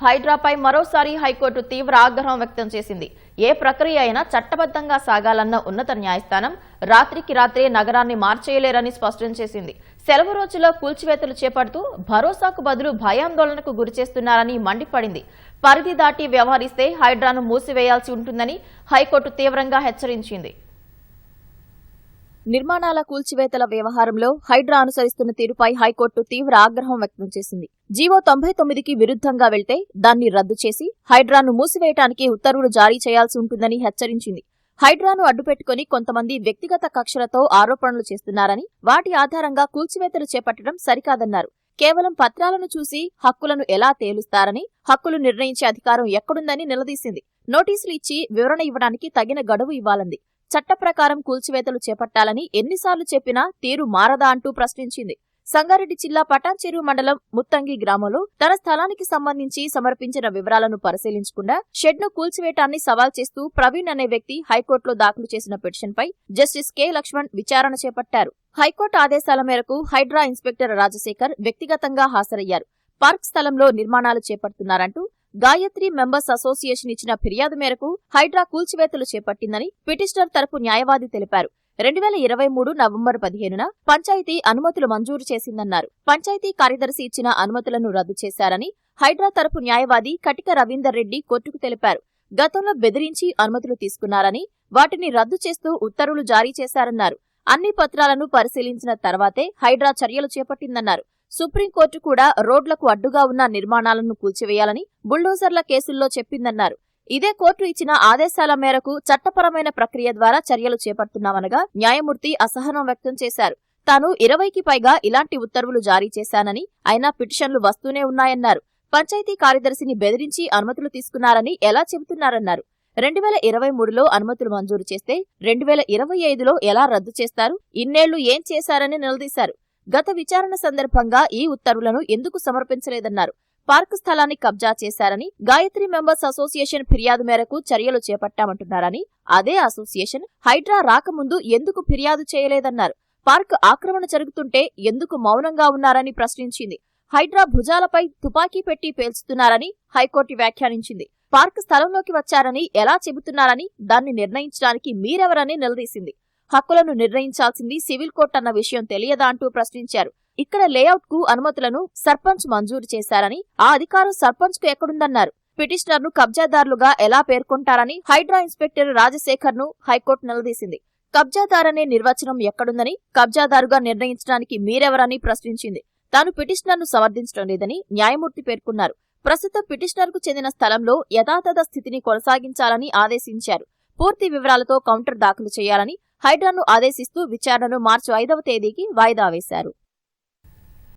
హైడ్రాపై మరోసారి హైకోర్టు తీవ్ర ఆగ్రహం వ్యక్తం చేసింది. ఏ ప్రక్రియ అయినా చట్టబద్ధంగా సాగాలన్న ఉన్నత న్యాయస్థానం రాత్రికి రాత్రే నగరాన్ని మార్చేయలేరని స్పష్టం చేసింది. సెలవు రోజుల్లో కూల్చివేతలు చేపడుతూ భరోసాకు బదులు భయాందోళనకు గురిచేస్తున్నారని మండిపడింది. పరిధి దాటి వ్యవహరిస్తే హైడ్రాను మూసివేయాల్సి ఉంటుందని హైకోర్టు తీవ్రంగా హెచ్చరించింది. నిర్మాణాల కూల్చివేతల వ్యవహారంలో హైడ్రా అనుసరిస్తున్న తీరుపై హైకోర్టు తీవ్ర ఆగ్రహం వ్యక్తం చేసింది. జీవో 99కి విరుద్ధంగా వెళ్తే దాన్ని రద్దు చేసి హైడ్రాను మూసివేయటానికి ఉత్తర్వులు జారీ చేయాల్సి ఉంటుందని హెచ్చరించింది. హైడ్రాను అడ్డుపెట్టుకుని కొంతమంది వ్యక్తిగత కక్షలతో ఆరోపణలు చేస్తున్నారని, వాటి ఆధారంగా కూల్చివేతలు చేపట్టడం సరికాదన్నారు. కేవలం పత్రాలను చూసి హక్కులను ఎలా తేలుస్తారని, హక్కులు నిర్ణయించే అధికారం ఎక్కడుందని నిలదీసింది. నోటీసులు ఇచ్చి వివరణ ఇవ్వడానికి తగిన గడువు ఇవ్వాలంది. చట్ట ప్రకారం కూల్చివేతలు చేపట్టాలని ఎన్నిసార్లు చెప్పినా తీరు మారదా అంటూ ప్రశ్నించింది. సంగారెడ్డి జిల్లా పటాన్చెరు మండలం ముత్తంగి గ్రామంలో తన స్థలానికి సంబంధించి సమర్పించిన వివరాలను పరిశీలించకుండా షెడ్ను కూల్చివేయటాన్ని సవాల్ చేస్తూ ప్రవీణ్ అనే వ్యక్తి హైకోర్టులో దాఖలు చేసిన పిటిషన్పై జస్టిస్ కె లక్ష్మణ్ విచారణ చేపట్టారు. హైకోర్టు ఆదేశాల మేరకు హైడ్రా ఇన్స్పెక్టర్ రాజశేఖర్ వ్యక్తిగతంగా హాజరయ్యారు. పార్క్ స్థలంలో నిర్మాణాలు చేపడుతున్నారంటూ గాయత్రి మెంబర్స్ అసోసియేషన్ ఇచ్చిన ఫిర్యాదు మేరకు హైడ్రా కూల్చివేతలు చేపట్టిందని పిటిషనర్ తరపు న్యాయవాది తెలిపారు. 2023 నవంబర్ 15న పంచాయతీ అనుమతులు మంజూరు చేసిందన్నారు. పంచాయతీ కార్యదర్శి ఇచ్చిన అనుమతులను రద్దు చేశారని హైడ్రా తరపు న్యాయవాది కటిక రవీందర్ రెడ్డి కోర్టుకు తెలిపారు. గతంలో బెదిరించి అనుమతులు తీసుకున్నారని, వాటిని రద్దు చేస్తూ ఉత్తర్వులు జారీ చేశారన్నారు. అన్ని పత్రాలను పరిశీలించిన తర్వాతే హైడ్రా చర్యలు చేపట్టిందన్నారు. సుప్రీంకోర్టు కూడా రోడ్లకు అడ్డుగా ఉన్న నిర్మాణాలను కూల్చివేయాలని బుల్డోజర్ల కేసుల్లో చెప్పిందన్నారు. ఇదే కోర్టు ఇచ్చిన ఆదేశాల మేరకు చట్టపరమైన ప్రక్రియ ద్వారా చర్యలు చేపడుతున్నామనగా న్యాయమూర్తి అసహనం వ్యక్తం చేశారు. తాను 20కి పైగా ఇలాంటి ఉత్తర్వులు జారీ చేశానని, అయినా పిటిషన్లు వస్తూనే ఉన్నాయన్నారు. పంచాయతీ కార్యదర్శిని బెదిరించి అనుమతులు తీసుకున్నారని ఎలా చెబుతున్నారన్నారు. 2023లో అనుమతులు మంజూరు చేస్తే 2025లో ఎలా రద్దు చేస్తారు? ఇన్నేళ్లు ఏం చేశారని నిలదీశారు. గత విచారణ సందర్భంగా ఈ ఉత్తర్వులను ఎందుకు సమర్పించలేదన్నారు. పార్కు స్థలాన్ని కబ్జా చేశారని, గాయత్రి మెంబర్స్ అసోసియేషన్ ఫిర్యాదు మేరకు చర్యలు చేపట్టామంటున్నారని, అదే అసోసియేషన్ హైడ్రా రాకముందు ఎందుకు ఫిర్యాదు చేయలేదన్నారు. పార్క్ ఆక్రమణ జరుగుతుంటే ఎందుకు మౌనంగా ఉన్నారని ప్రశ్నించింది. హైడ్రా భుజాలపై తుపాకీ పెట్టి పేల్చుతున్నారని హైకోర్టు వ్యాఖ్యానించింది. పార్క్ స్థలంలోకి వచ్చారని ఎలా చెబుతున్నారని, దాన్ని నిర్ణయించడానికి మీరెవరని నిలదీసింది. హక్కులను నిర్ణయించాల్సింది సివిల్ కోర్టు అన్న విషయం తెలియదా అంటూ ప్రశ్నించారు. ఇక్కడ లేఅవుట్ కు అనుమతులను సర్పంచ్ మంజూరు చేశారని, ఆ అధికారం సర్పంచ్ కు ఎక్కడుందన్నారు. పిటిషనర్ ను కబ్జాదారులుగా ఎలా పేర్కొంటారని హైడ్రా ఇన్స్పెక్టర్ రాజశేఖర్ ను హైకోర్టు నిలదీసింది. కబ్జాదారనే నిర్వచనం ఎక్కడుందని, కబ్జాదారుగా నిర్ణయించడానికి మీరెవరని ప్రశ్నించింది. తాను పిటిషనర్ ను సమర్థించడం లేదని న్యాయమూర్తి పేర్కొన్నారు. ప్రస్తుతం పిటిషనర్ కు చెందిన స్థలంలో యథాతథ స్థితిని కొనసాగించాలని ఆదేశించారు. పూర్తి వివరాలతో కౌంటర్ దాఖలు చేయాలని హైడ్రాను ఆదేశిస్తూ విచారణను మార్చి 5వ తేదీకి వాయిదా వేశారు.